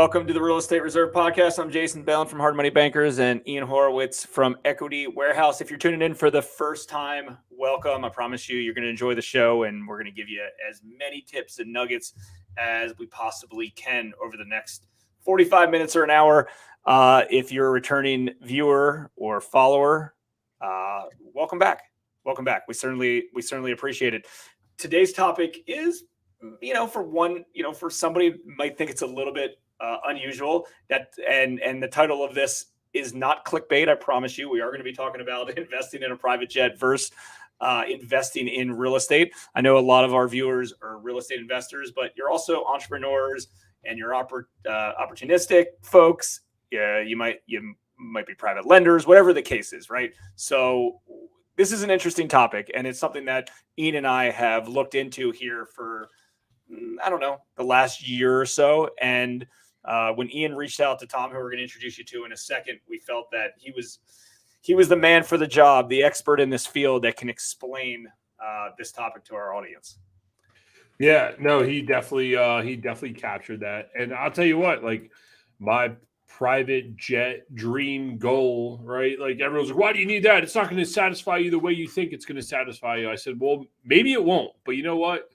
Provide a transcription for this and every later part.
welcome to the Real Estate Reserve Podcast. I'm Jason Bellin from Hard Money Bankers and Ian Horowitz from Equity Warehouse. If you're tuning in for the first time, welcome. I promise you're going to enjoy the show, and we're going to give you as many tips and nuggets as we possibly can over the next 45 minutes or an hour. If you're a returning viewer or follower, welcome back. Welcome back. We certainly appreciate it. Today's topic is, for somebody might think it's a little bit unusual, and the title of this is not clickbait. I promise you, we are going to be talking about investing in a private jet versus investing in real estate. I know a lot of our viewers are real estate investors, but you're also entrepreneurs and you're opportunistic folks. You might be private lenders, whatever the case is, right? So this is an interesting topic, and it's something that Ian and I have looked into here for, the last year or so. And when Ian reached out to Tom, who we're going to introduce you to in a second, we felt that he was the man for the job, the expert in this field that can explain this topic to our audience. Yeah, no, he definitely captured that. And I'll tell you what, like my private jet dream goal, right? Like everyone's like, why do you need that? It's not going to satisfy you the way you think it's going to satisfy you. I said, well, maybe it won't, but you know what?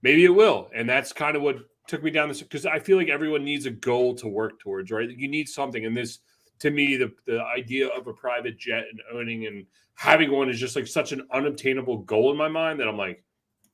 Maybe it will. And that's kind of what took me down this, because I feel like everyone needs a goal to work towards, right? You need something. And this, to me, the idea of a private jet and owning and having one is just like such an unobtainable goal in my mind that I'm like,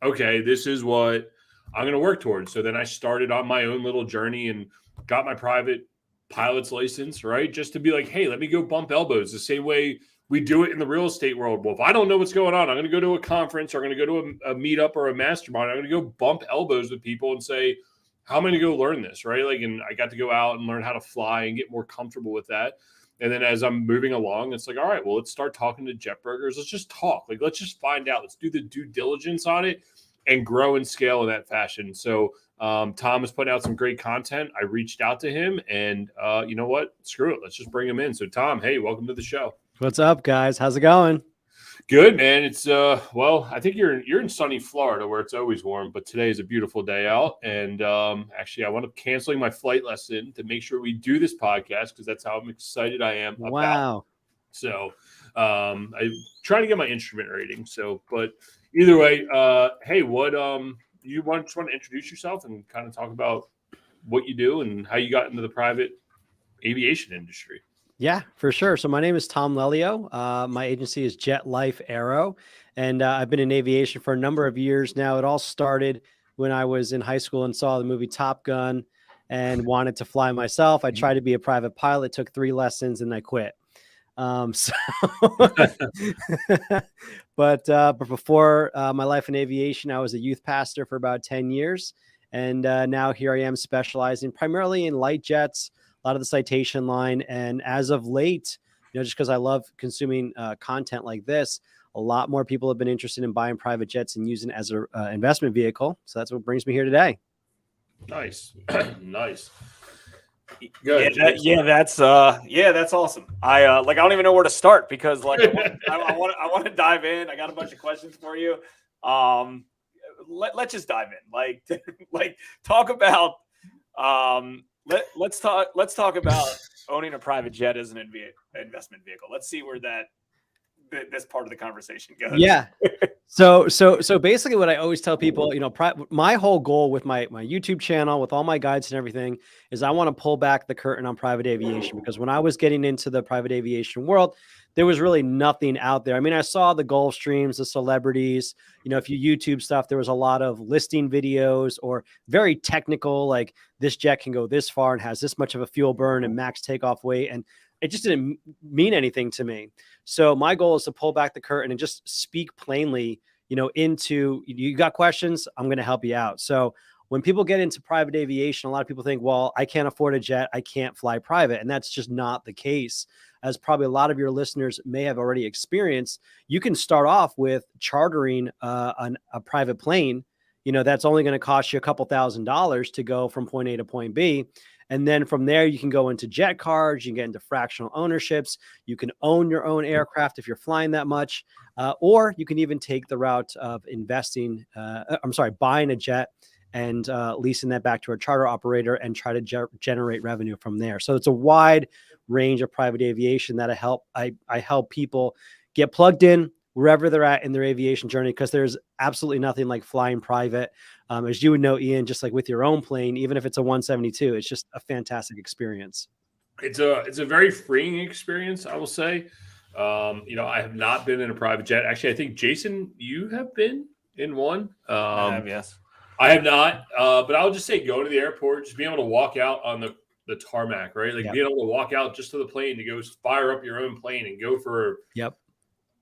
okay, this is what I'm going to work towards. So then I started on my own little journey and got my private pilot's license, right? Just to be like, hey, let me go bump elbows the same way we do it in the real estate world. Well, if I don't know what's going on, I'm going to go to a conference, or I'm going to go to a meetup or a mastermind. I'm going to go bump elbows with people and say, how am I going to go learn this, right? Like, and I got to go out and learn how to fly and get more comfortable with that. And then as I'm moving along, it's like, all right, well, let's start talking to jet brokers. Let's just talk. Like, let's just find out. Let's do the due diligence on it and grow and scale in that fashion. So Tom has put out some great content. I reached out to him, and you know what? Screw it. Let's just bring him in. So Tom, hey, welcome to the show. What's up, guys? How's it going? Good, man. It's well, I think you're in sunny Florida where it's always warm, but today is a beautiful day out. And actually, I wound up canceling my flight lesson to make sure we do this podcast, because that's how excited I am about. Wow. So I'm trying to get my instrument rating. So, but either way, hey, what you just want to introduce yourself and kind of talk about what you do and how you got into the private aviation industry? Yeah, for sure. So my name is Tom Lelyo. My agency is Jet Life Aero, and I've been in aviation for a number of years now. It all started when I was in high school and saw the movie Top Gun and wanted to fly myself. I tried to be a private pilot, took 3 lessons, and I quit. But before my life in aviation, I was a youth pastor for about 10 years. And now here I am specializing primarily in light jets, a lot of the citation line. And as of late, just because I love consuming content like this, a lot more people have been interested in buying private jets and using it as an investment vehicle. So that's what brings me here today. Nice. Nice. Good. That's awesome. I don't even know where to start, because I want to dive in. I got a bunch of questions for you. Let's just dive in. Talk about let's talk about owning a private jet as an investment vehicle. Let's see where this part of the conversation goes. Yeah. So basically what I always tell people, my whole goal with my YouTube channel, with all my guides and everything, is I want to pull back the curtain on private aviation, because when I was getting into the private aviation world, there was really nothing out there. I mean, I saw the Gulfstreams, the celebrities, if you YouTube stuff, there was a lot of listing videos or very technical, like this jet can go this far and has this much of a fuel burn and max takeoff weight. And it just didn't mean anything to me. So my goal is to pull back the curtain and just speak plainly, into, you got questions, I'm going to help you out. So when people get into private aviation, a lot of people think, well, I can't afford a jet, I can't fly private. And that's just not the case. As probably a lot of your listeners may have already experienced, you can start off with chartering a private plane, that's only going to cost you a couple $1,000s to go from point A to point B. And then from there, you can go into jet cars, you can get into fractional ownerships, you can own your own aircraft if you're flying that much, or you can even take the route of buying a jet and leasing that back to a charter operator and try to generate revenue from there. So it's a wide range of private aviation that I help people get plugged in wherever they're at in their aviation journey, because there's absolutely nothing like flying private. As you would know, Ian, just like with your own plane, even if it's a 172, it's just a fantastic experience. It's a very freeing experience, I will say. I have not been in a private jet. Actually, I think Jason, you have been in one. I have, yes. I have not, but I'll just say go to the airport, just being able to walk out on the tarmac, right? Like being able to walk out just to the plane to go fire up your own plane and go for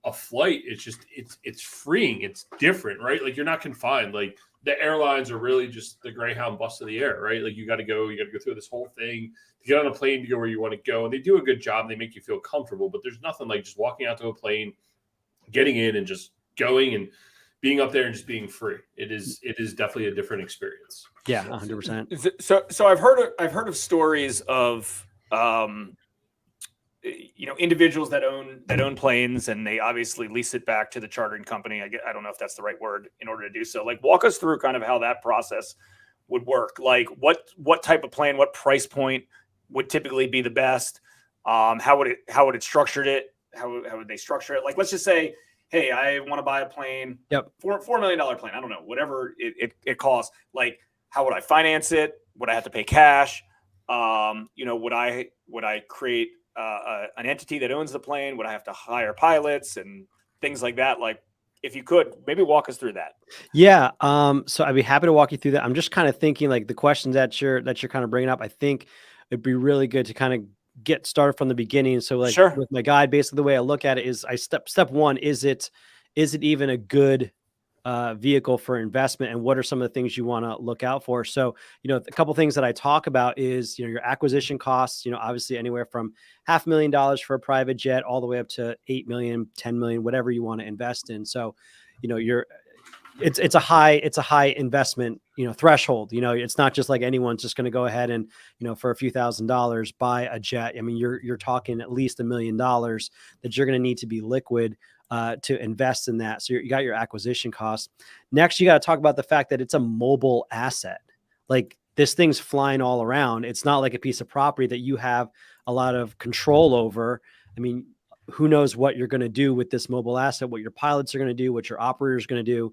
a flight. It's just it's freeing. It's different, right? Like you're not confined. Like the airlines are really just the Greyhound bus of the air, right? Like you got to go through this whole thing to get on a plane to go where you want to go, and they do a good job. They make you feel comfortable, but there's nothing like just walking out to a plane, getting in, and just going and being up there and just being free. It is definitely a different experience. Yeah, 100%. So I've heard of stories of individuals that own planes, and they obviously lease it back to the chartering company. I don't know if that's the right word in order to do so. Like, walk us through kind of how that process would work. Like, what type of plane, what price point would typically be the best? How would it structured it? How would they structure it? Like, let's just say, hey, I want to buy a plane. Yep. $4 million plane. I don't know, whatever it costs. Like, how would I finance it? Would I have to pay cash? Would I create an entity that owns the plane? Would I have to hire pilots and things like that? Like, if you could, maybe walk us through that. Yeah. So I'd be happy to walk you through that. I'm just kind of thinking, like, the questions that you're kind of bringing up, I think it'd be really good to kind of get started from the beginning. So, like, sure. With my guide, basically the way I look at it is step one, is it even a good vehicle for investment, and what are some of the things you want to look out for? So, a couple things that I talk about is, your acquisition costs, obviously anywhere from $500,000 for a private jet all the way up to 8 million, 10 million, whatever you want to invest in. So, it's a high investment, threshold. It's not just like anyone's just going to go ahead and, for a few $1,000s buy a jet. I mean, you're talking at least $1 million that you're going to need to be liquid to invest in that. So you got your acquisition costs. Next, you got to talk about the fact that it's a mobile asset. Like, this thing's flying all around. It's not like a piece of property that you have a lot of control over. I mean, who knows what you're going to do with this mobile asset, what your pilots are going to do, what your operators are going to do,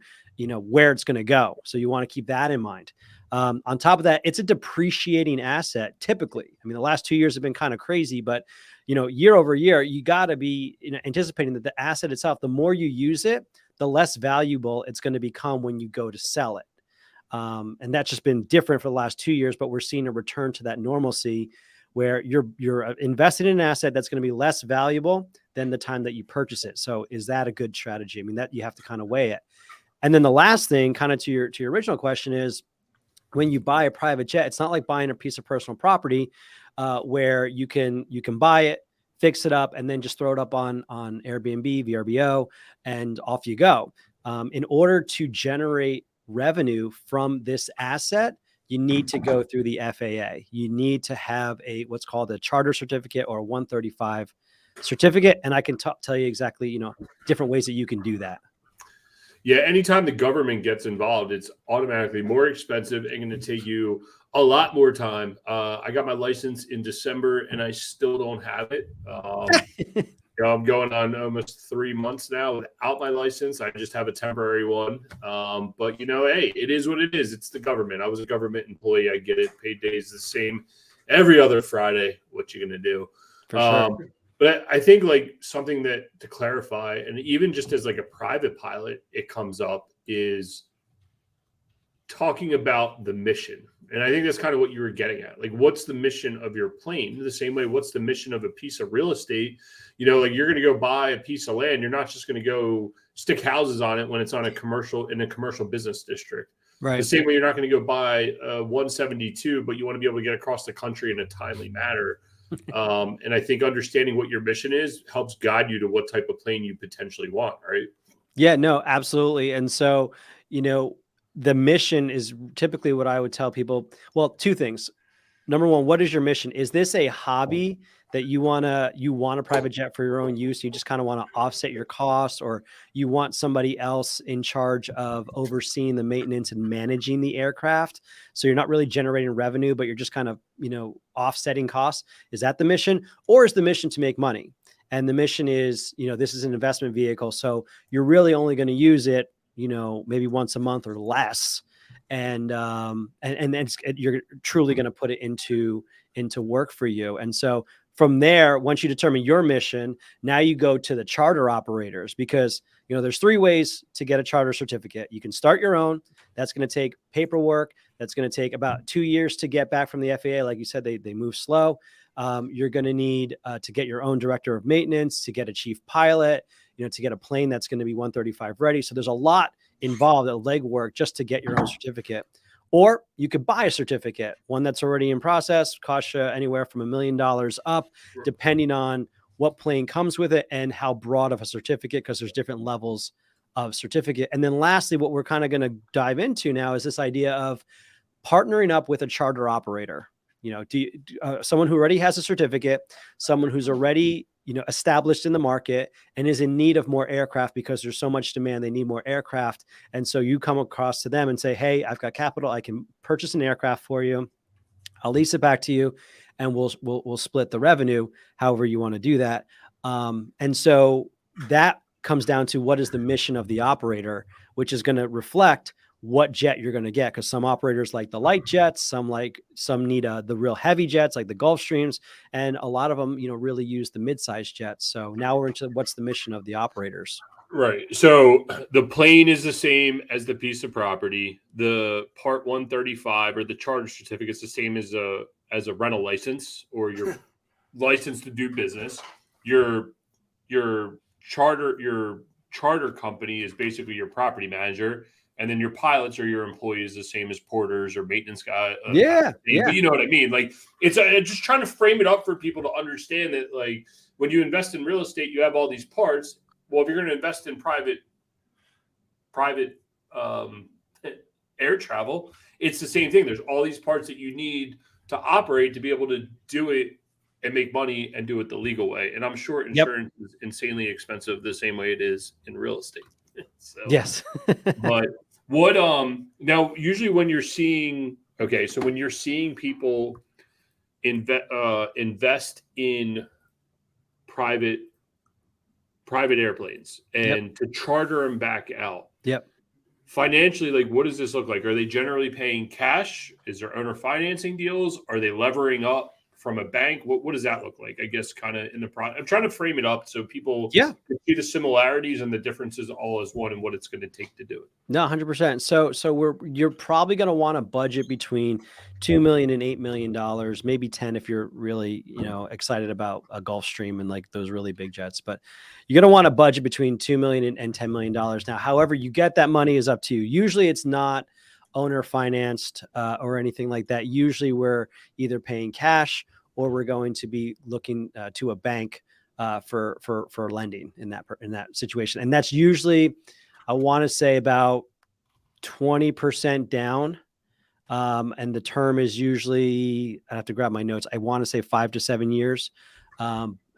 where it's going to go. So you want to keep that in mind. On top of that, it's a depreciating asset. Typically, I mean, the last 2 years have been kind of crazy, but year over year, you got to be anticipating that the asset itself, the more you use it, the less valuable it's going to become when you go to sell it. And that's just been different for the last 2 years, but we're seeing a return to that normalcy where you're invested in an asset that's going to be less valuable than the time that you purchase it. So is that a good strategy? I mean, that you have to kind of weigh it. And then the last thing, kind of to your original question, is when you buy a private jet, it's not like buying a piece of personal property where you can buy it, fix it up, and then just throw it up on Airbnb, VRBO, and off you go. In order to generate revenue from this asset, you need to go through the FAA. You need to have what's called a charter certificate or a 135 certificate. And I can tell you exactly, different ways that you can do that. Yeah. Anytime the government gets involved, it's automatically more expensive and going to take you a lot more time. I got my license in December and I still don't have it. I'm going on almost 3 months now without my license. I just have a temporary one. But, hey, it is what it is. It's the government. I was a government employee. I get it. Paid days the same every other Friday. What you going to do? For sure. But I think, like, something that to clarify, and even just as like a private pilot, it comes up, is talking about the mission. And I think that's kind of what you were getting at. Like, what's the mission of your plane? The same way, what's the mission of a piece of real estate? Like, you're going to go buy a piece of land. You're not just going to go stick houses on it when it's in a commercial business district. Right. The same way, you're not going to go buy a 172, but you want to be able to get across the country in a timely manner. And I think understanding what your mission is helps guide you to what type of plane you potentially want. Right. Yeah, no, absolutely. And so, the mission is typically what I would tell people. Well, two things. Number one, what is your mission? Is this a hobby that you want a private jet for your own use, you just kind of want to offset your costs, or you want somebody else in charge of overseeing the maintenance and managing the aircraft, so you're not really generating revenue, but you're just kind of, offsetting costs. Is that the mission, or is the mission to make money? And the mission is, this is an investment vehicle, so you're really only going to use it, maybe once a month or less, and then you're truly going to put it into work for you. And so from there, once you determine your mission, now you go to the charter operators, because there's 3 ways to get a charter certificate. You can start your own. That's going to take paperwork. That's going to take about 2 years to get back from the FAA. Like you said, they move slow. You're going to need to get your own director of maintenance, to get a chief pilot, to get a plane that's going to be 135 ready. So there's a lot involved, at legwork, just to get your own certificate. Or you could buy a certificate, one that's already in process, costs you anywhere from $1 million up, depending on what plane comes with it and how broad of a certificate, because there's different levels of certificate. And then lastly, what we're kind of going to dive into now is this idea of partnering up with a charter operator. Someone who already has a certificate, someone who's already, established in the market and is in need of more aircraft because there's so much demand, they need more aircraft. And so you come across to them and say, hey, I've got capital, I can purchase an aircraft for you. I'll lease it back to you, and we'll split the revenue however you want to do that. And so that comes down to what is the mission of the operator, which is going to reflect what jet you're going to get. Because some operators like the light jets, some need the real heavy jets like the Gulfstreams, and a lot of them, really use the mid-sized jets. So now we're into what's the mission of the operators. Right. So the plane is the same as the piece of property. The Part 135 or the charter certificate is the same as a rental license or your license to do business. Your charter company is basically your property manager, and then your pilots or your employees the same as porters or maintenance guy. Yeah. But you know what I mean? Like, it's just trying to frame it up for people to understand that, like, when you invest in real estate, you have all these parts. Well, if you're going to invest in private air travel, it's the same thing. There's all these parts that you need to operate to be able to do it and make money and do it the legal way. And I'm sure insurance is insanely expensive the same way it is in real estate. So, yes. But what now usually when you're seeing people invest in private airplanes and to charter them back out. Yep. Financially, like, what does this look like? Are they generally paying cash? Is there owner financing deals? Are they levering up from a bank? What does that look like? I guess kind of in the I'm trying to frame it up so people can see the similarities and the differences all as one and what it's going to take to do it. No, 100%. So you're probably going to want a budget between $2 million and $8 million, maybe 10 if you're really, excited about a Gulfstream and like those really big jets. But you're going to want a budget between $2 million and $10 million. Now, however you get that money is up to you. Usually it's not owner financed or anything like that. Usually we're either paying cash or we're going to be looking to a bank for lending in that situation. And that's usually, I want to say, about 20% down. And the term is usually, I have to grab my notes, I want to say 5 to 7 years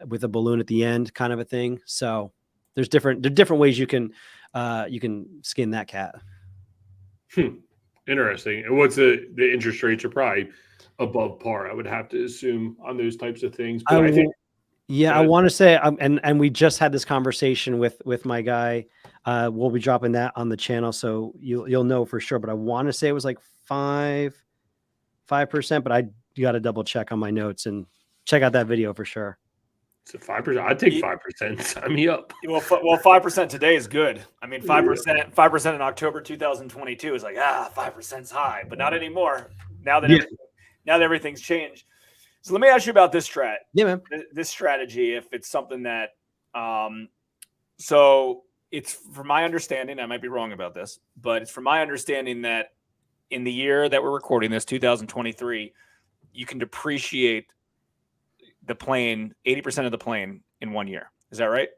with a balloon at the end, kind of a thing. So there's different ways you can skin that cat. Interesting. And what's the interest rates are probably above par, I would have to assume, on those types of things. But I think, I want to say, and we just had this conversation with my guy. We'll be dropping that on the channel, so you'll know for sure. But I want to say it was like 5%, but you got to double check on my notes and check out that video for sure. So 5%, I'd take 5%. Sign me up. Well, 5% today is good. I mean, 5% in October 2022 is like 5%'s high, but not anymore. Now that everything's changed. So let me ask you about this this strategy, if it's something that, so it's from my understanding, I might be wrong about this, but it's from my understanding that in the year that we're recording this, 2023, you can depreciate the plane, 80% of the plane in 1 year. Is that right?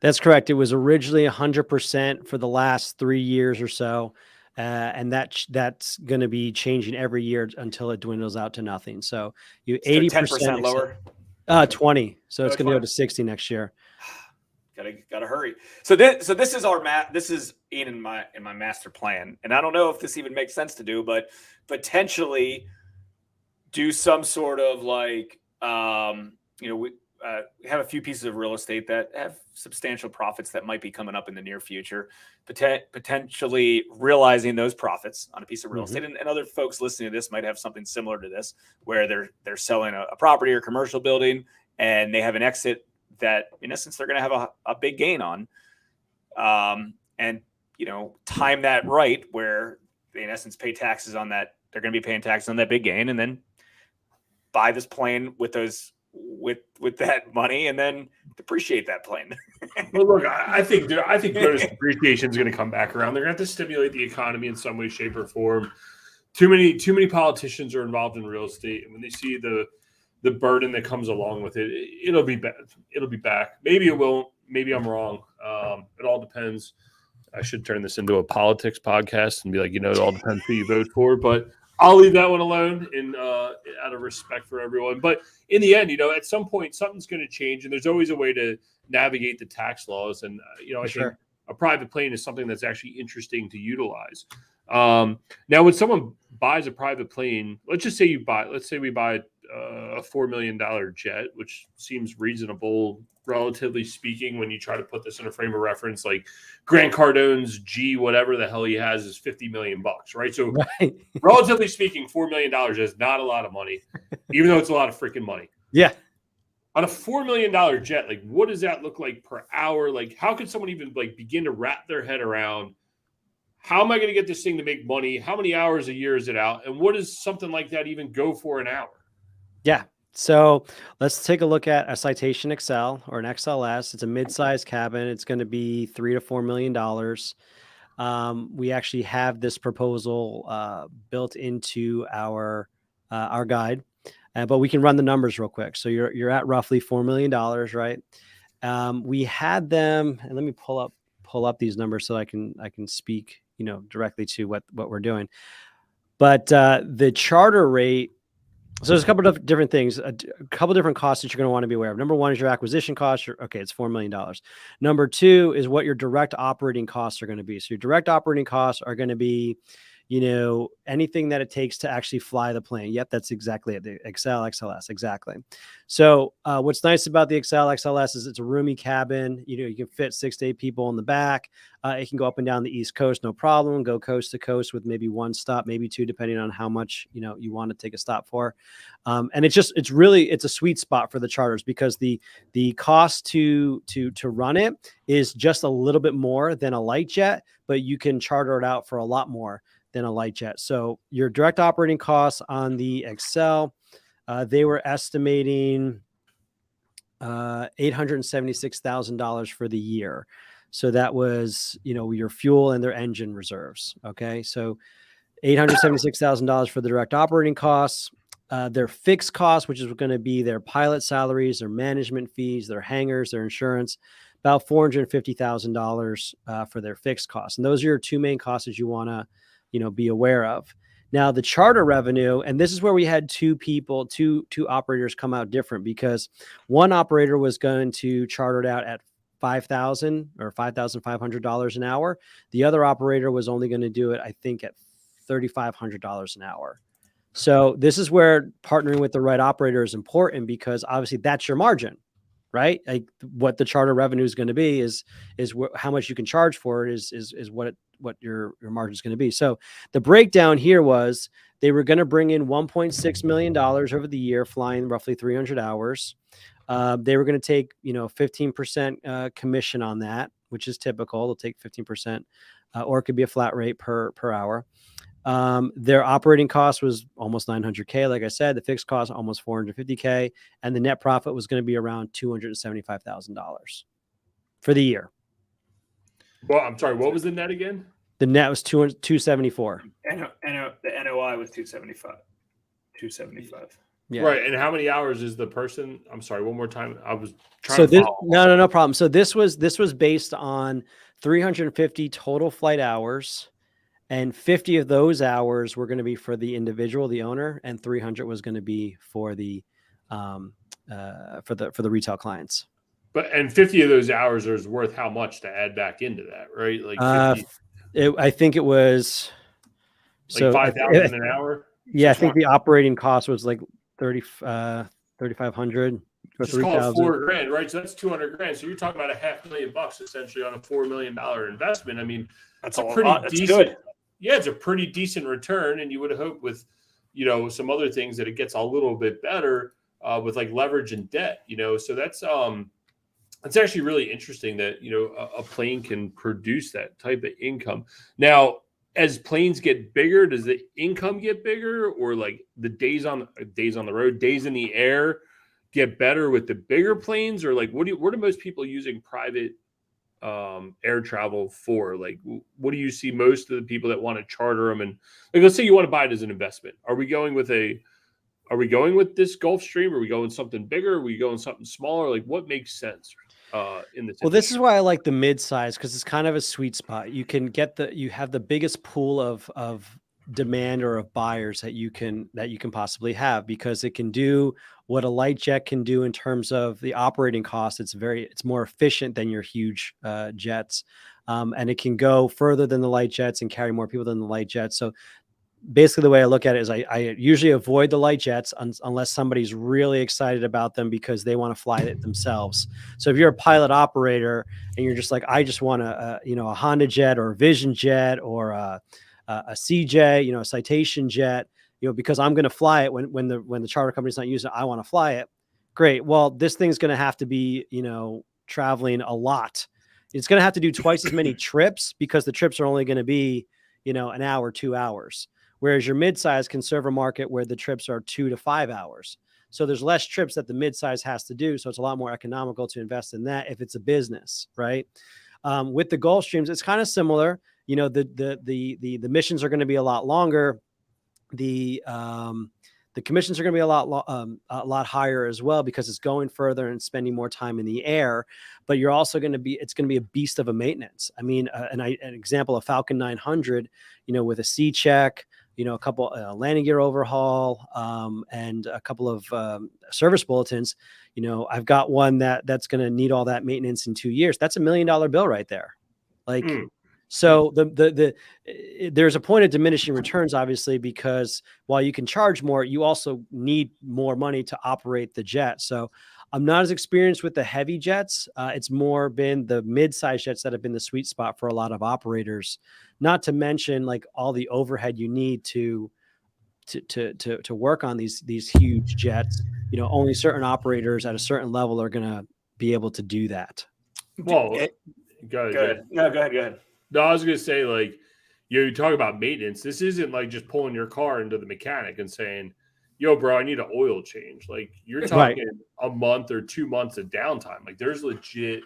That's correct. It was originally 100% for the last 3 years or so. And that's going to be changing every year until it dwindles out to nothing. So you 80% 10% lower. 20. So it's going to go 25? to 60 next year. Gotta hurry. So this is our this is in my master plan, and I don't know if this even makes sense to do, but potentially do some sort of like we have a few pieces of real estate that have substantial profits that might be coming up in the near future. Potentially realizing those profits on a piece of real estate, and other folks listening to this might have something similar to this, where they're selling a property or commercial building, and they have an exit that in essence they're going to have a big gain on, and time that right where they in essence pay taxes on that. They're going to be paying taxes on that big gain, and then buy this plane with that money, and then depreciate that plane. Well, look, I think bonus depreciation is going to come back around. They're going to have to stimulate the economy in some way, shape, or form. Too many politicians are involved in real estate, and when they see the burden that comes along with it, it'll be bad. It'll be back. Maybe it won't. Maybe I'm wrong. It all depends. I should turn this into a politics podcast and be like, it all depends who you vote for. But I'll leave that one alone out of respect for everyone. But in the end, at some point, something's going to change, and there's always a way to navigate the tax laws. And I think a private plane is something that's actually interesting to utilize. Now, when someone buys a private plane, let's say we buy a $4 million jet, which seems reasonable, relatively speaking, when you try to put this in a frame of reference. Like Grant Cardone's G, whatever the hell he has, is $50 million, right? So relatively speaking, $4 million is not a lot of money, even though it's a lot of freaking money. Yeah. On a $4 million jet, like what does that look like per hour? Like how could someone even begin to wrap their head around, how am I going to get this thing to make money? How many hours a year is it out? And what does something like that even go for an hour? Yeah. So let's take a look at a Citation XL or an XLS. It's a mid-sized cabin. It's going to be $3 to $4 million. We actually have this proposal built into our guide, but we can run the numbers real quick. So you're at roughly $4 million, right? We had them, and let me pull up these numbers so I can speak directly to what we're doing. But the charter rate. So there's a couple of different things, a couple of different costs that you're going to want to be aware of. Number one is your acquisition cost. It's $4 million. Number two is what your direct operating costs are going to be. So your direct operating costs are going to be, anything that it takes to actually fly the plane. Yep, that's exactly it. The XL, XLS, exactly. So what's nice about the XL, XLS is it's a roomy cabin. You can fit 6 to 8 people in the back. It can go up and down the East Coast, no problem. Go coast to coast with maybe one stop, maybe two, depending on how much you want to take a stop for. And it's a sweet spot for the charters because the cost to run it is just a little bit more than a light jet, but you can charter it out for a lot more than a light jet. So your direct operating costs on the XL, they were estimating $876,000 for the year. So that was, your fuel and their engine reserves. Okay. So $876,000 for the direct operating costs. Their fixed costs, which is going to be their pilot salaries, their management fees, their hangars, their insurance, about $450,000 for their fixed costs. And those are your two main costs that you want to, be aware of. Now the charter revenue, and this is where we had two operators come out different, because one operator was going to charter it out at $5,000 or $5,500 an hour. The other operator was only going to do it, I think, at $3,500 an hour. So this is where partnering with the right operator is important, because obviously that's your margin, right? Like what the charter revenue is going to be is how much you can charge for it is what your margin is going to be. So the breakdown here was they were going to bring in $1.6 million over the year, flying roughly 300 hours. They were going to take 15% commission on that, which is typical. They'll take 15%, or it could be a flat rate per hour. Their operating cost was almost $900K. Like I said, the fixed cost almost $450K, and the net profit was going to be around $275,000 for the year. Well, I'm sorry, what was the net again? The net was 274. The NOI was 275. Yeah. Right. And how many hours is the person? I'm sorry, one more time. I was trying So to this, follow. no problem. So this was based on 350 total flight hours, and 50 of those hours were going to be for the individual, the owner, and 300 was going to be for the for the retail clients. And 50 of those hours is worth how much to add back into that, right? Like 50, I think it was like 5,000 an hour. Yeah, I think the operating cost was like 3,500 or just call it 3,000. $4,000, right? So that's 200 grand. So you're talking about $500,000 essentially on a $4 million investment. I mean, that's a pretty decent. Good. Yeah, it's a pretty decent return, and you would hope with, some other things that it gets a little bit better with like leverage and debt. So that's actually really interesting that a plane can produce that type of income. Now, as planes get bigger, does the income get bigger, or like the days on the road, days in the air get better with the bigger planes, or like what are most people using private air travel for? Like, what do you see most of the people that want to charter them? And like, let's say you want to buy it as an investment. Are we going with this Gulfstream? Are we going something bigger? Are we going something smaller? Like, what makes sense in this? Well, this is why I like the mid-size, because it's kind of a sweet spot. You can you have the biggest pool of demand or of buyers that you can possibly have, because it can do what a light jet can do in terms of the operating cost. It's more efficient than your huge jets, and it can go further than the light jets and carry more people than the light jets. So basically the way I look at it is I usually avoid the light jets unless somebody's really excited about them because they want to fly it themselves. So if you're a pilot operator and you're just like, I just want a Honda jet or a Vision jet or a CJ, a Citation jet, because I'm going to fly it when the charter company's not using it, I want to fly it. Great. Well, this thing's going to have to be, traveling a lot. It's going to have to do twice as many trips, because the trips are only going to be, an hour, 2 hours. Whereas your midsize can serve a market where the trips are 2 to 5 hours. So there's less trips that the midsize has to do. So it's a lot more economical to invest in that if it's a business, right? With the Gulfstreams, it's kind of similar. The missions are going to be a lot longer. The commissions are going to be a lot higher as well, because it's going further and spending more time in the air. But you're also it's going to be a beast of a maintenance. I mean, an example, a Falcon 900, with a C check, a couple landing gear overhaul, and a couple of service bulletins. I've got one that's going to need all that maintenance in 2 years. That's $1 million bill right there. Like, so there's a point of diminishing returns, obviously, because while you can charge more, you also need more money to operate the jet. So I'm not as experienced with the heavy jets. It's more been the mid-size jets that have been the sweet spot for a lot of operators, not to mention like all the overhead you need to work on these huge jets. Only certain operators at a certain level are going to be able to do that. Well, go ahead. No, go ahead. No, I was going to say, like, you talk about maintenance. This isn't like just pulling your car into the mechanic and saying, yo, bro, I need an oil change. Like, you're talking a month or 2 months of downtime. Like, there's legit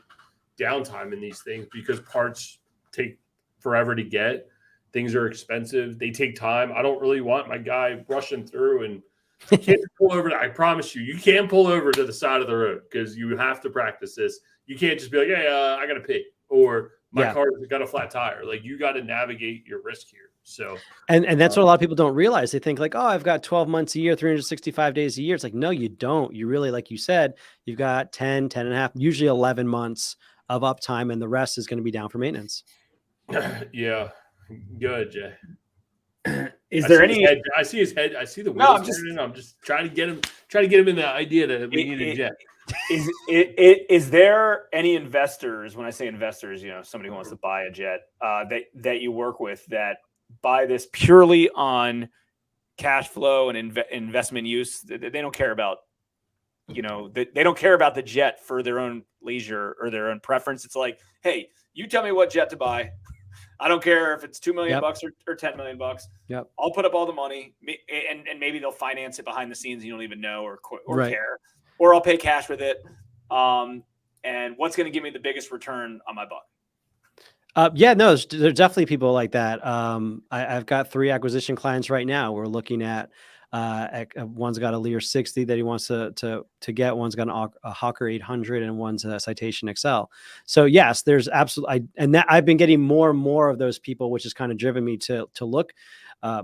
downtime in these things because parts take forever to get. Things are expensive. They take time. I don't really want my guy rushing through, and you can't pull over. I promise you can pull over to the side of the road because you have to practice this. You can't just be like, hey, I got to pee, or my car's got a flat tire. Like, you got to navigate your risk here. So, and that's what a lot of people don't realize. They think like, oh, I've got 12 months a year, 365 days a year. It's like, no, you don't. You really, like you said, you've got 10 and a half, usually 11 months of uptime, and the rest is going to be down for maintenance. Yeah. Good, Jay. Is there any? I see his head. I see the wheels turning. I'm just trying to get him in the idea that we need a jet. Is there any investors? When I say investors, somebody who wants to buy a jet that you work with that buy this purely on cash flow and investment use? They don't care about, they don't care about the jet for their own leisure or their own preference. It's like, hey, you tell me what jet to buy. I don't care if it's $2 million or $10 million. Yep. I'll put up all the money, and maybe they'll finance it behind the scenes. You don't even know or care, or I'll pay cash with it. And what's going to give me the biggest return on my buck? There's definitely people like that. I've got 3 acquisition clients right now. We're looking at One's got a Lear 60 that he wants to get. One's got a Hawker 800, and one's a Citation XL. So yes, there's absolutely, I've been getting more and more of those people, which has kind of driven me to look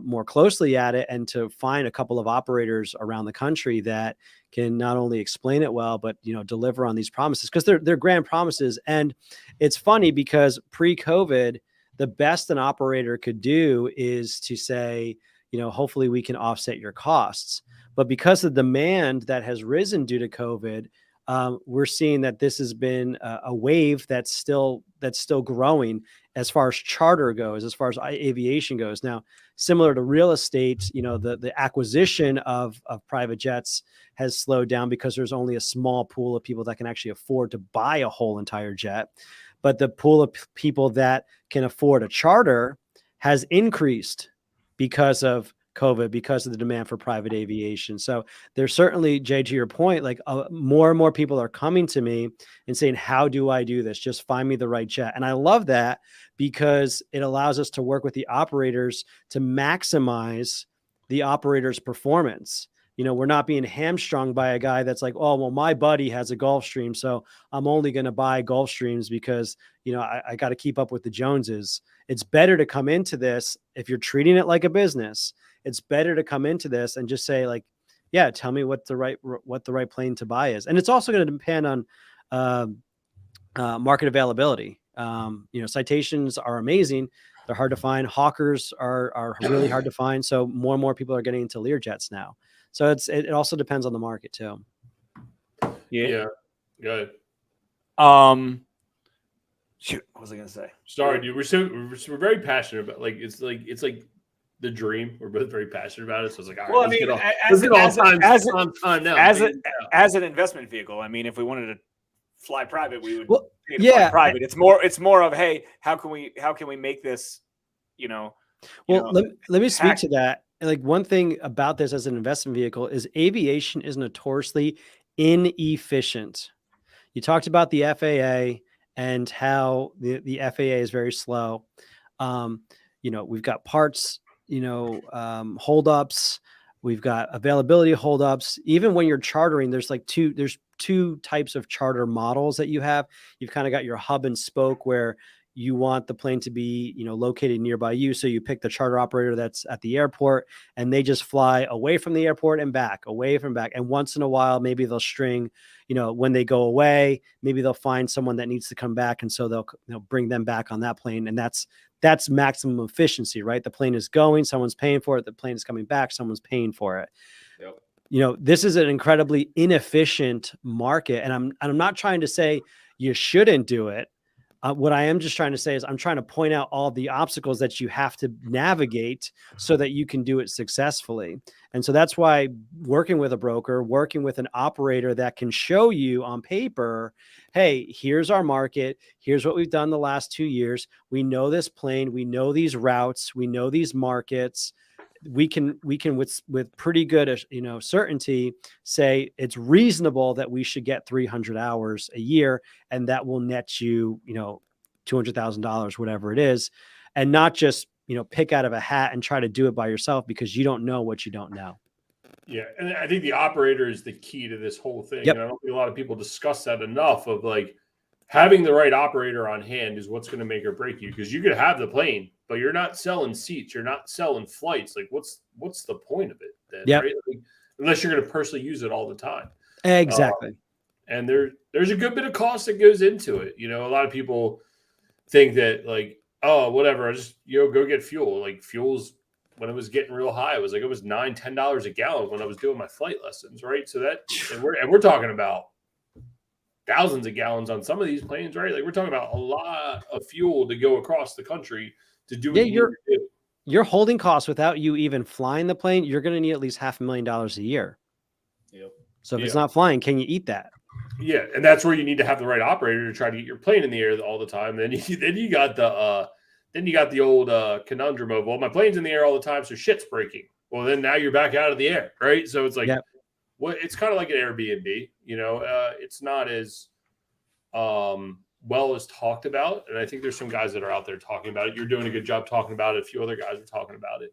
more closely at it and to find a couple of operators around the country that can not only explain it well, but deliver on these promises, because they're grand promises. And it's funny because pre-COVID, the best an operator could do is to say, hopefully we can offset your costs. But because of the demand that has risen due to COVID, we're seeing that this has been a wave that's still growing as far as charter goes, as far as aviation goes. Now, similar to real estate, the acquisition of private jets has slowed down because there's only a small pool of people that can actually afford to buy a whole entire jet. But the pool of people that can afford a charter has increased because of COVID, because of the demand for private aviation. So there's certainly, Jay, to your point, like more and more people are coming to me and saying, how do I do this? Just find me the right jet. And I love that because it allows us to work with the operators to maximize the operator's performance. We're not being hamstrung by a guy that's like, oh, well, my buddy has a Gulfstream, so I'm only going to buy Gulfstreams because, I got to keep up with the Joneses. It's better to come into this, if you're treating it like a business, it's better to come into this and just say, like, yeah, tell me what the right plane to buy is. And it's also going to depend on market availability. Citations are amazing. They're hard to find. Hawkers are really hard to find. So more and more people are getting into Lear jets now. So it also depends on the market too. Yeah. Good. Shoot, what was I gonna say? Sorry, dude. We're very passionate about it's like the dream. We're both very passionate about it. So it's like, all right, as an investment vehicle, I mean, if we wanted to fly private, we would pay to fly private. It's more of, hey, how can we make this, let me speak to that. Like, one thing about this as an investment vehicle is aviation is notoriously inefficient. You talked about the FAA and how the FAA is very slow. We've got parts, holdups. We've got availability holdups. Even when you're chartering, there's two types of charter models that you have. You've kind of got your hub and spoke, where you want the plane to be, located nearby you. So you pick the charter operator that's at the airport, and they just fly away from the airport and back, away from back. And once in a while, maybe they'll string, when they go away, maybe they'll find someone that needs to come back. And so they'll bring them back on that plane. And that's maximum efficiency, right? The plane is going, someone's paying for it. The plane is coming back, someone's paying for it. Yep. This is an incredibly inefficient market. And I'm not trying to say you shouldn't do it. What I am just trying to say is I'm trying to point out all the obstacles that you have to navigate so that you can do it successfully. And so that's why working with a broker, working with an operator that can show you on paper, hey, here's our market. Here's what we've done the last 2 years. We know this plane. We know these routes. We know these markets. We can with pretty good, certainty say it's reasonable that we should get 300 hours a year, and that will net you, $200,000, whatever it is, and not just, pick out of a hat and try to do it by yourself because you don't know what you don't know. Yeah. And I think the operator is the key to this whole thing. Yep. And I don't think a lot of people discuss that enough, of like, having the right operator on hand is what's going to make or break you, because you could have the plane, but you're not selling seats. You're not selling flights. Like, what's the point of it then? Yep. Right? Like, unless you're going to personally use it all the time. Exactly. And there's a good bit of cost that goes into it. A lot of people think that, like, oh, whatever, I just, go get fuel. Like, fuel's, when it was getting real high, it was $9-10 a gallon when I was doing my flight lessons. Right. So we're talking about thousands of gallons on some of these planes, right? Like, we're talking about a lot of fuel to go across the country to do what you need to do. Your holding costs without you even flying the plane, you're going to need at least $500,000 a year. Yep. So if it's not flying, can you eat that? Yeah, and that's where you need to have the right operator to try to get your plane in the air all the time. Then you got the old conundrum of, well, my plane's in the air all the time, so shit's breaking. Well, then now you're back out of the air, right? So it's like, it's kind of like an Airbnb. It's not as well as talked about, and I think there's some guys that are out there talking about it. You're doing a good job talking about it. A few other guys are talking about it.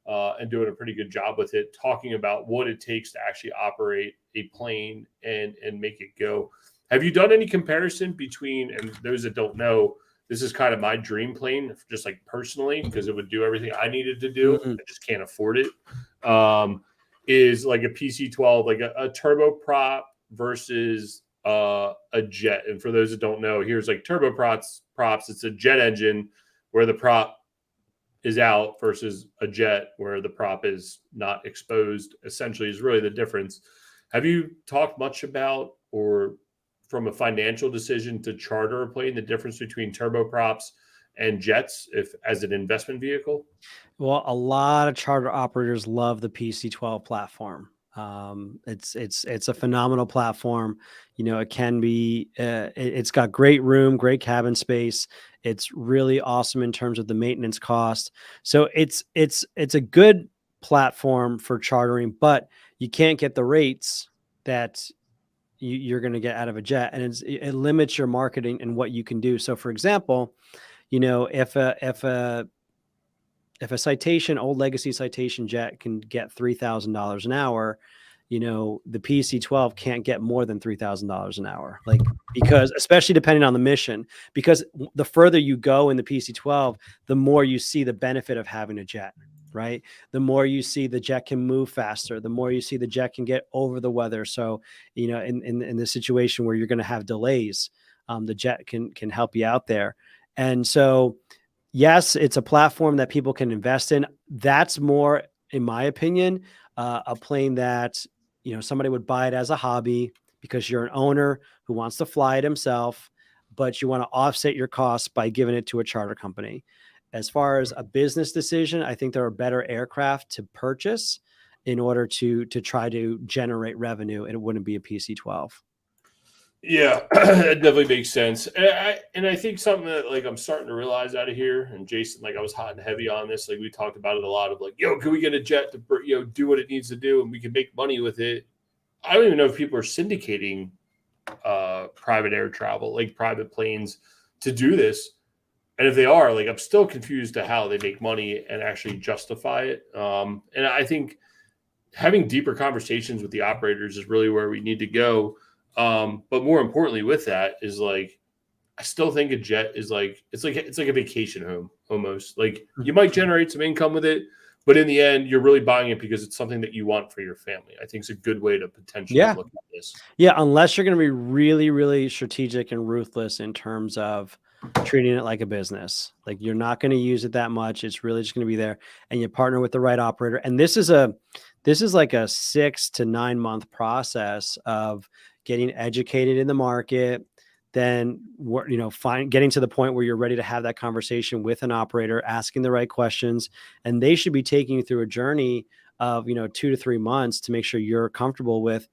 and doing a pretty good job with it, talking about what it takes to actually operate a plane and make it go. Have you done any comparison between, and those that don't know, this is kind of my dream plane, just like personally, because it would do everything I needed to do. I just can't afford it. Is like a PC-12, like a turboprop versus a jet. And for those that don't know, here's like turboprops. It's a jet engine where the prop is out versus a jet where the prop is not exposed, essentially, is really the difference. Have you talked much about, or from a financial decision to charter a plane, the difference between turboprops and jets if as an investment vehicle? Well, a lot of charter operators love the PC-12 platform. It's a phenomenal platform. It can be, it's got great room, great cabin space. It's really awesome in terms of the maintenance cost. So it's a good platform for chartering, but you can't get the rates that you're going to get out of a jet, and it limits your marketing and what you can do. So, for example, if a citation, old legacy citation jet can get $3,000 an hour, the PC-12 can't get more than $3,000 an hour. Like, because especially depending on the mission, because the further you go in the PC-12, the more you see the benefit of having a jet, right? The more you see the jet can move faster, the more you see the jet can get over the weather. So, in the situation where you're going to have delays, the jet can help you out there. And so, yes, it's a platform that people can invest in. That's more, in my opinion, a plane that, somebody would buy it as a hobby because you're an owner who wants to fly it himself, but you want to offset your costs by giving it to a charter company. As far as a business decision, I think there are better aircraft to purchase in order to try to generate revenue, and it wouldn't be a PC-12. Yeah, it definitely makes sense. And I think something that like I'm starting to realize out of here, and Jason, like I was hot and heavy on this, like we talked about it a lot of like, can we get a jet to do what it needs to do and we can make money with it? I don't even know if people are syndicating private air travel, like private planes, to do this. And if they are, like I'm still confused to how they make money and actually justify it. And I think having deeper conversations with the operators is really where we need to go. But more importantly with that is like, I still think a jet is like, it's like a vacation home almost. Like you might generate some income with it, but in the end, you're really buying it because it's something that you want for your family. I think it's a good way to potentially look at this. Yeah. Unless you're going to be really, really strategic and ruthless in terms of treating it like a business. Like you're not going to use it that much. It's really just going to be there, and you partner with the right operator. And this is like a 6 to 9 month process of getting educated in the market, then getting to the point where you're ready to have that conversation with an operator, asking the right questions, and they should be taking you through a journey of 2 to 3 months to make sure you're comfortable with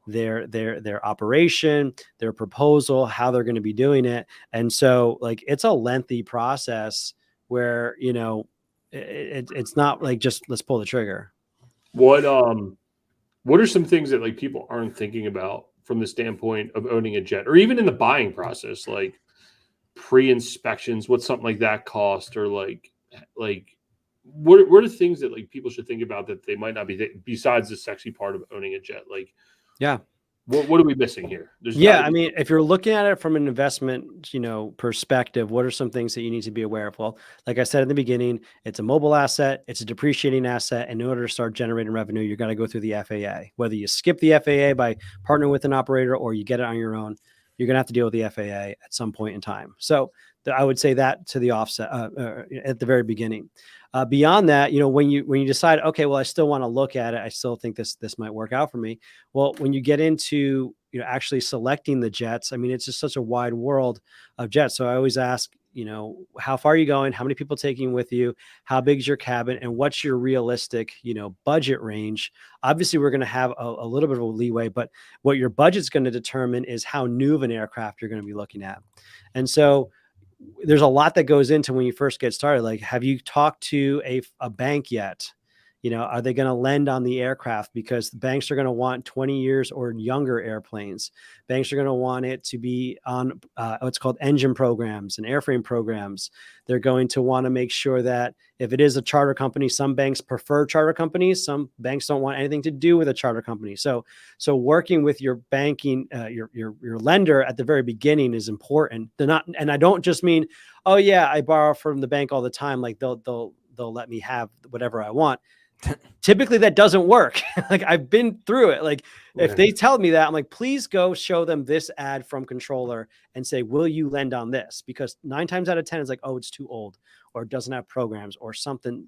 their operation, their proposal, how they're going to be doing it. And so like it's a lengthy process where it's not like just let's pull the trigger. What are some things that like people aren't thinking about from the standpoint of owning a jet, or even in the buying process, like pre-inspections, what's something like that cost, or like what are things that like people should think about that they might not be besides the sexy part of owning a jet? Like, yeah, what are we missing here? I mean, if you're looking at it from an investment, perspective, what are some things that you need to be aware of? Well, like I said in the beginning, it's a mobile asset, it's a depreciating asset, and in order to start generating revenue, you're going to go through the FAA. Whether you skip the FAA by partnering with an operator or you get it on your own, you're going to have to deal with the FAA at some point in time. So I would say that to the offset at the very beginning. Beyond that, when you decide, okay, well, I still want to look at it, I still think this might work out for me. Well, when you get into actually selecting the jets, I mean, it's just such a wide world of jets. So I always ask, how far are you going? How many people taking with you? How big is your cabin? And what's your realistic, budget range? Obviously, we're going to have a little bit of a leeway, but what your budget's going to determine is how new of an aircraft you're going to be looking at. And so there's a lot that goes into when you first get started. Like, have you talked to a bank yet? Are they going to lend on the aircraft? Because the banks are going to want 20 years or younger airplanes. Banks are going to want it to be on what's called engine programs and airframe programs. They're going to want to make sure that if it is a charter company, some banks prefer charter companies. Some banks don't want anything to do with a charter company. So working with your banking, your lender at the very beginning is important. And I don't just mean, oh yeah, I borrow from the bank all the time. Like they'll let me have whatever I want. Typically that doesn't work. Like I've been through it. Like if they tell me that, I'm like, please go show them this ad from controller and say, will you lend on this? Because 9 times out of 10 it's like, oh, it's too old or it doesn't have programs or something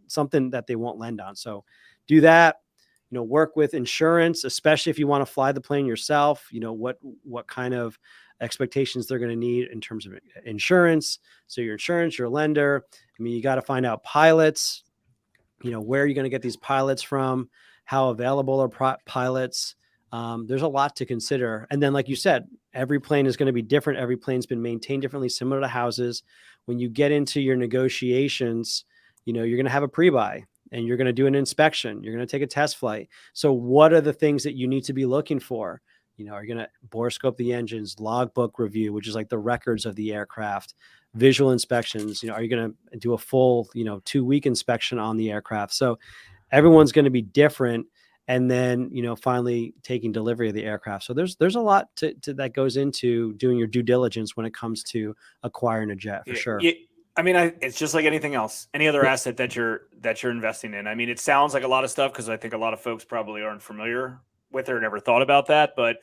that they won't lend on. So do that, work with insurance, especially if you want to fly the plane yourself, what kind of expectations they're going to need in terms of insurance. So your insurance, your lender, you got to find out pilots, where are you going to get these pilots from? How available are pilots? There's a lot to consider. And then, like you said, every plane is going to be different. Every plane's been maintained differently, similar to houses. When you get into your negotiations, you're going to have a pre-buy and you're going to do an inspection. You're going to take a test flight. So what are the things that you need to be looking for? Are you going to borescope the engines, logbook review, which is like the records of the aircraft, visual inspections? Are you going to do a full, 2-week inspection on the aircraft? So everyone's going to be different. And then, finally taking delivery of the aircraft. So there's a lot to that goes into doing your due diligence when it comes to acquiring a jet, for sure. It's just like anything else, any other asset that you're investing in. It sounds like a lot of stuff because I think a lot of folks probably aren't familiar with it or never thought about that. But,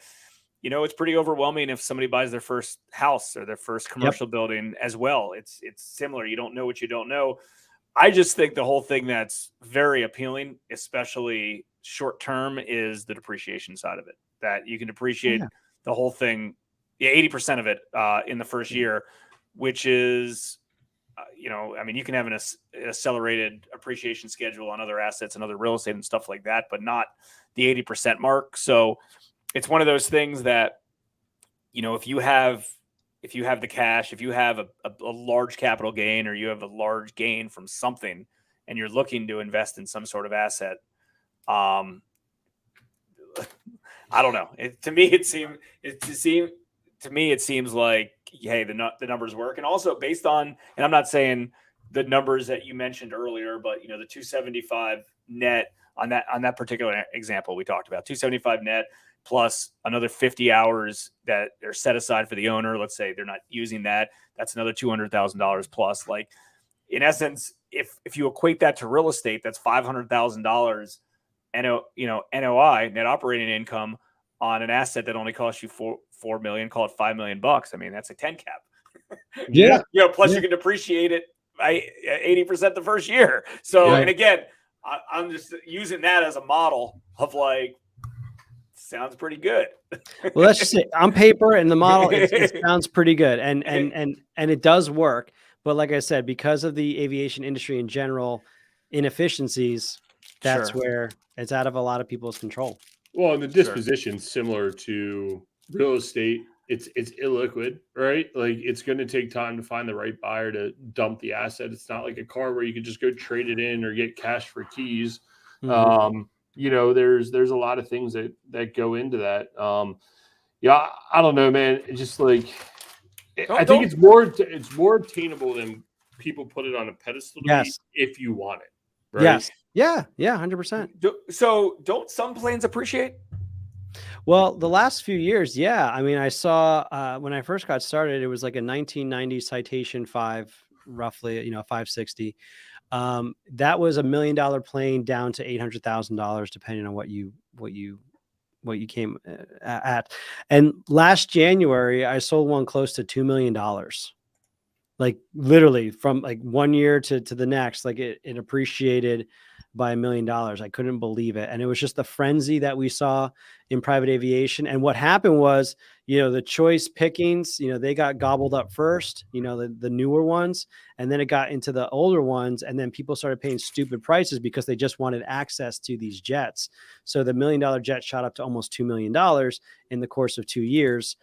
it's pretty overwhelming if somebody buys their first house or their first commercial building as well. It's similar. You don't know what you don't know. I just think the whole thing that's very appealing, especially short term, is the depreciation side of it. That you can depreciate the whole thing, 80% of it in the first year, which is, you can have an accelerated appreciation schedule on other assets and other real estate and stuff like that, but not the 80% mark. So it's one of those things that, if you have the cash, if you have a large capital gain or you have a large gain from something and you're looking to invest in some sort of asset, I don't know. To me, it seems like, hey, the numbers work. And also based on, and I'm not saying the numbers that you mentioned earlier, but the 275 net on that particular example we talked about, 275 net plus another 50 hours that are set aside for the owner. Let's say they're not using that. That's another $200,000 plus. Like, in essence, if you equate that to real estate, that's $500,000 NOI, net operating income, on an asset that only costs you $4 million, call it $5 million. That's a 10 cap. Yeah. Plus you can depreciate it by 80% the first year. So, and again, I'm just using that as a model of like, sounds pretty good. Well, let's just say on paper and the model, it sounds pretty good. And it does work. But like I said, because of the aviation industry in general, inefficiencies, that's where it's out of a lot of people's control. Well, and the disposition's similar to real estate. It's illiquid, right? Like, it's going to take time to find the right buyer to dump the asset. It's not like a car where you could just go trade it in or get cash for keys. Mm-hmm. There's a lot of things that go into that. I don't know, man. It's just like, I think it's more obtainable than people put it on a pedestal to be if you want it. Right? Yes. Yeah. 100%. So don't some planes appreciate? Well, the last few years, yeah. I saw when I first got started, it was like a 1990 Citation 5, roughly, 560. That was $1 million plane down to $800,000, depending on what you came at. And last January, I sold one close to $2 million. Like, literally from like 1 year to the next, like it appreciated by $1 million. I couldn't believe it. And it was just the frenzy that we saw in private aviation. And what happened was, the choice pickings, they got gobbled up first, the newer ones, and then it got into the older ones. And then people started paying stupid prices because they just wanted access to these jets. So the $1 million jet shot up to almost $2 million in the course of 2 years.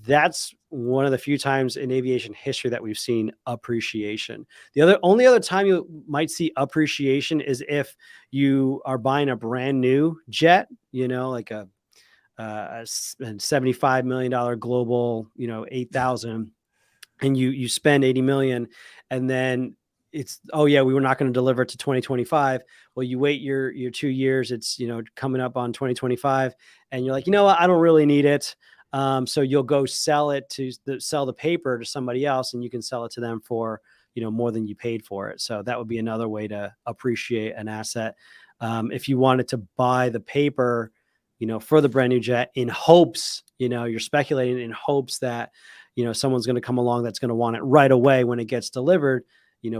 that's one of the few times in aviation history that we've seen appreciation. The only other time you might see appreciation is if you are buying a brand new jet, like a $75 million global, 8,000, and you spend 80 million, and then it's, oh yeah, we were not going to deliver it to 2025. Well, you wait your 2 years, it's, coming up on 2025, and you're like, what, I don't really need it. So you'll go sell the paper to somebody else, and you can sell it to them for, more than you paid for it. So that would be another way to appreciate an asset. If you wanted to buy the paper, for the brand new jet in hopes, you're speculating in hopes that, someone's going to come along that's going to want it right away when it gets delivered,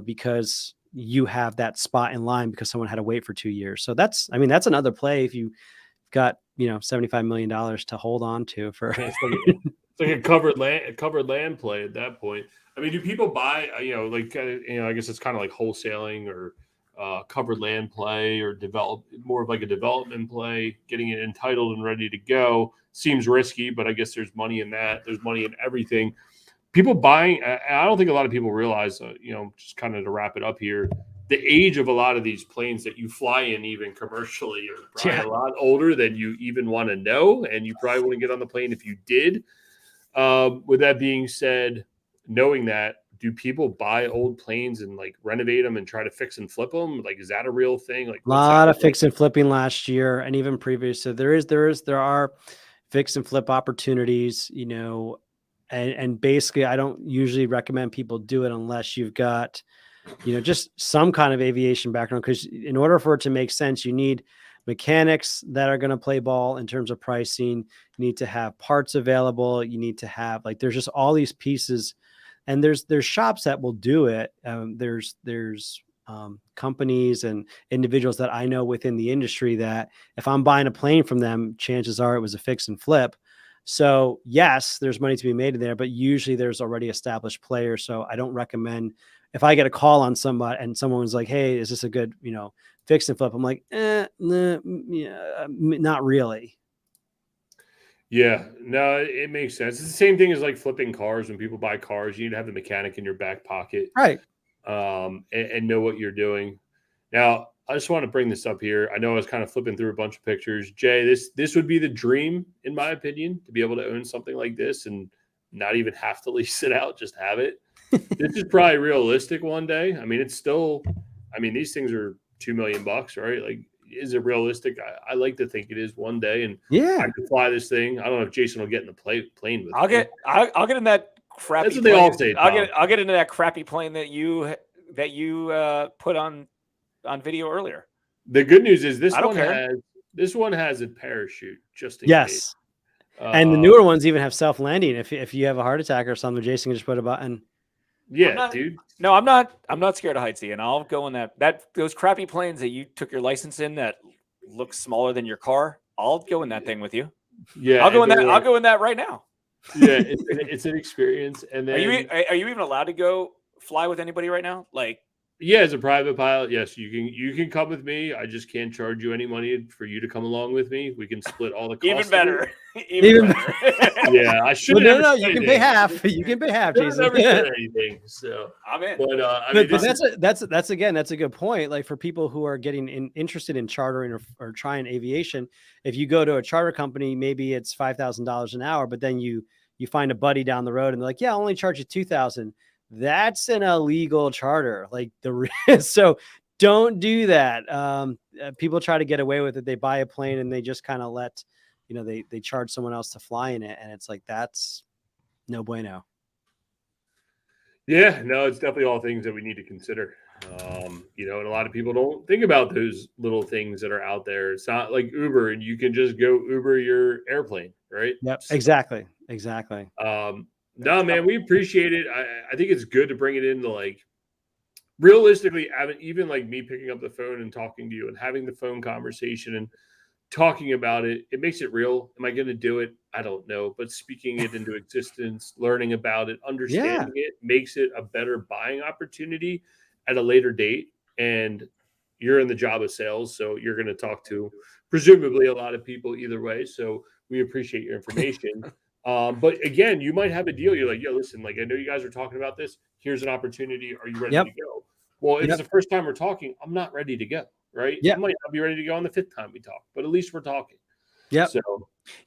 because you have that spot in line because someone had to wait for 2 years. So that's another play. If you got, $75 million to hold on to for it's like a covered land play at that point. I mean, do people buy, I guess it's kind of like wholesaling or covered land play, or more of like a development play, getting it entitled and ready to go. Seems risky, but I guess there's money in that. There's money in everything. People buying, I don't think a lot of people realize, just kind of to wrap it up here, the age of a lot of these planes that you fly in, even commercially, are probably a lot older than you even want to know, and you probably wouldn't get on the plane if you did. With that being said, knowing that, do people buy old planes and like renovate them and try to fix and flip them? Like, is that a real thing? Like, a lot of fix and flipping last year and even previous. So there are fix and flip opportunities, and basically I don't usually recommend people do it unless you've got, just some kind of aviation background, because in order for it to make sense, you need mechanics that are going to play ball in terms of pricing. You need to have parts available. You need to have, there's just all these pieces, and there's shops that will do it. There's companies and individuals that I know within the industry that if I'm buying a plane from them, chances are it was a fix and flip. So yes, there's money to be made in there, but usually there's already established players. So I don't recommend, if I get a call on somebody and someone's like, hey, is this a good, fix and flip? I'm like, nah, yeah, not really. Yeah, no, it makes sense. It's the same thing as like flipping cars. When people buy cars, you need to have the mechanic in your back pocket, Right. And know what you're doing. Now, I just want to bring this up here. I know I was kind of flipping through a bunch of pictures. Jay, this would be the dream, in my opinion, to be able to own something like this and not even have to lease it out, just have it. This is probably realistic one day. I mean, it's still, these things are $2 million, right? Like, is it realistic? I like to think it is one day, and I could fly this thing. I don't know if Jason will get in the plane with me. I'll get in that crappy. That's what they all say. I'll get into that crappy plane that you put on video earlier. The good news is this one has a parachute just in case. And the newer ones even have self-landing. If you have a heart attack or something, Jason can just put a button. Yeah, dude. No, I'm not scared of heights, Ian. I'll go in those crappy planes that you took your license in that look smaller than your car. I'll go in that thing with you. Yeah, I'll go in that right now. Yeah, it's an experience. And then are you even allowed to go fly with anybody right now? Like, yeah, as a private pilot, yes, you can come with me. I just can't charge you any money for you to come along with me. We can split all the costs. Even better. Even better. Yeah, I should. No, you can pay half. You can pay half, Jason. Never said anything. So I'm in. But that's a good point. Like, for people who are getting interested in chartering or trying aviation, if you go to a charter company, maybe it's $5,000 an hour, but then you find a buddy down the road and they're like, yeah, I'll only charge you $2,000. That's an illegal charter. So don't do that. People try to get away with it. They buy a plane and they just kind of let, they charge someone else to fly in it. And it's like, that's no bueno. Yeah, no, it's definitely all things that we need to consider. And a lot of people don't think about those little things that are out there. It's not like Uber and you can just go Uber your airplane, right? Yep, exactly. No, man, we appreciate it. I think it's good to bring it into, like, realistically, even like me picking up the phone and talking to you and having the phone conversation and talking about it. It makes it real. Am I going to do it? I don't know. But speaking it into existence, learning about it, understanding it makes it a better buying opportunity at a later date. And you're in the job of sales, so you're going to talk to presumably a lot of people either way. So we appreciate your information. But again, you might have a deal. You're like, yo, listen, like I know you guys are talking about this. Here's an opportunity. Are you ready to go? Well, it's the first time we're talking. I'm not ready to go. Right? I might not be ready to go on the 5th time we talk, but at least we're talking. Yeah. So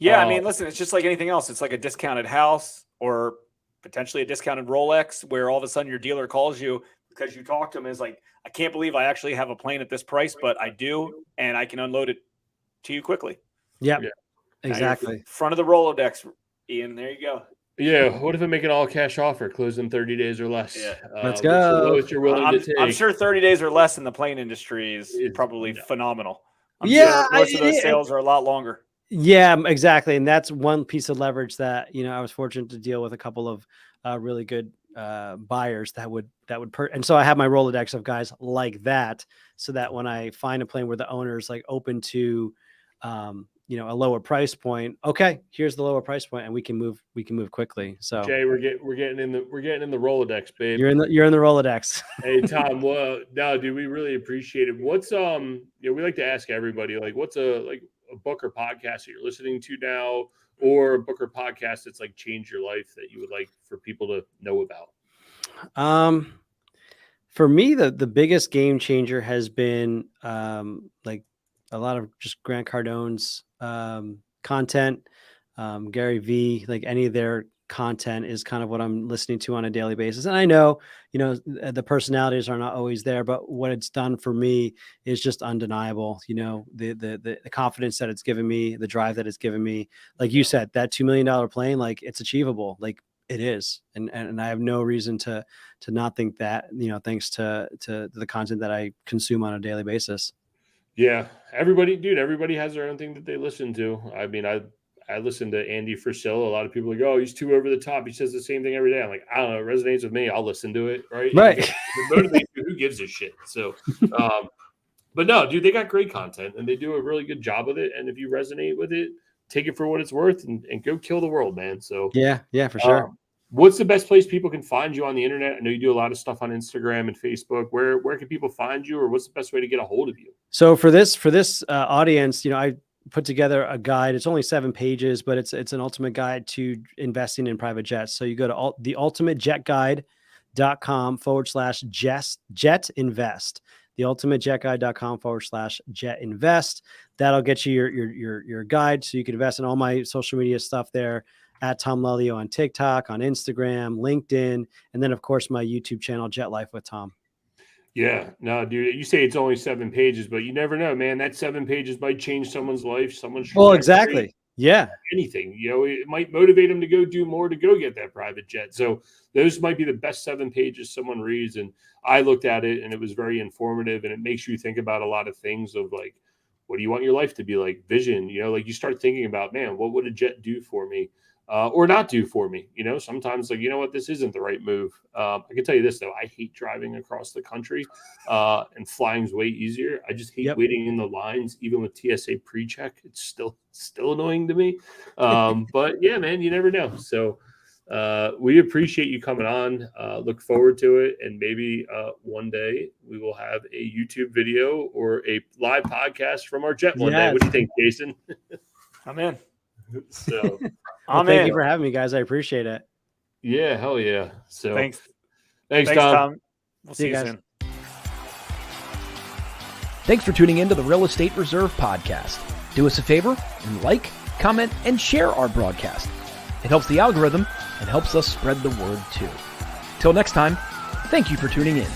yeah, I mean, listen, it's just like anything else. It's like a discounted house or potentially a discounted Rolex, where all of a sudden your dealer calls you because you talked to him. Is like, I can't believe I actually have a plane at this price, but I do, and I can unload it to you quickly. Yep. Yeah, exactly. Front of the Rolodex, Ian. There you go. Yeah. What if I make an all cash offer, close in 30 days or less? Yeah. Let's go. Lowest you're willing to take. I'm sure 30 days or less in the plane industry is probably phenomenal. I'm sure most of those sales are a lot longer. Yeah, exactly. And that's one piece of leverage that, I was fortunate to deal with a couple of really good buyers that would and so I have my Rolodex of guys like that, so that when I find a plane where the owner's like open to, a lower price point, okay, here's the lower price point, and we can move quickly. So Jay, we're getting in the Rolodex, babe. You're in the Rolodex. Hey Tom, well, no, dude, we really appreciate it. What's we like to ask everybody, like, what's a book or podcast that you're listening to now, or a book or podcast that's like changed your life that you would like for people to know about? For me, the biggest game changer has been like a lot of just Grant Cardone's content, Gary V, like any of their content is kind of what I'm listening to on a daily basis. And I know, the personalities are not always there, but what it's done for me is just undeniable. The confidence that it's given me, the drive that it's given me, like you said, that $2 million plane, like it's achievable. Like it is. And I have no reason to not think that, thanks to the content that I consume on a daily basis. Yeah. Everybody has their own thing that they listen to. I mean, I listen to Andy Frisell. A lot of people are like, oh, he's too over the top. He says the same thing every day. I'm like, I don't know. It resonates with me. I'll listen to it. Right. Who gives a shit? So, but no, dude, they got great content and they do a really good job with it. And if you resonate with it, take it for what it's worth and go kill the world, man. So yeah, for sure. What's the best place people can find you on the internet? I know you do a lot of stuff on Instagram and Facebook. Where can people find you, or what's the best way to get a hold of you? So for this audience, I put together a guide. It's only 7 pages, but it's an ultimate guide to investing in private jets. So you go to theultimatejetguide.com/jet invest. theultimatejetguide.com/jet invest. That'll get you your guide, so you can invest in all my social media stuff there. At Tom Lelyo on TikTok, on Instagram, LinkedIn, and then of course my YouTube channel, Jet Life with Tom. Yeah, no, dude, you say it's only 7 pages, but you never know, man. That 7 pages might change someone's life. Well, exactly. Yeah. Anything, it might motivate them to go do more, to go get that private jet. So those might be the best 7 pages someone reads. And I looked at it and it was very informative, and it makes you think about a lot of things of like, what do you want your life to be like? Vision, like you start thinking about, man, what would a jet do for me? Or not do for me, sometimes like, what, this isn't the right move. I can tell you this though, I hate driving across the country and flying's way easier. I just hate waiting in the lines, even with TSA pre-check. It's still annoying to me. But yeah, man, you never know. So we appreciate you coming on. Look forward to it. And maybe one day we will have a YouTube video or a live podcast from our jet one day. What do you think, Jason? I'm in. So thank you for having me, guys. I appreciate it. Yeah, hell yeah. So thanks Tom. We'll see you guys soon. Thanks for tuning in to the Real Estate Reserve podcast. Do us a favor and like, comment, and share our broadcast. It helps the algorithm and helps us spread the word too. Till next time, thank you for tuning in.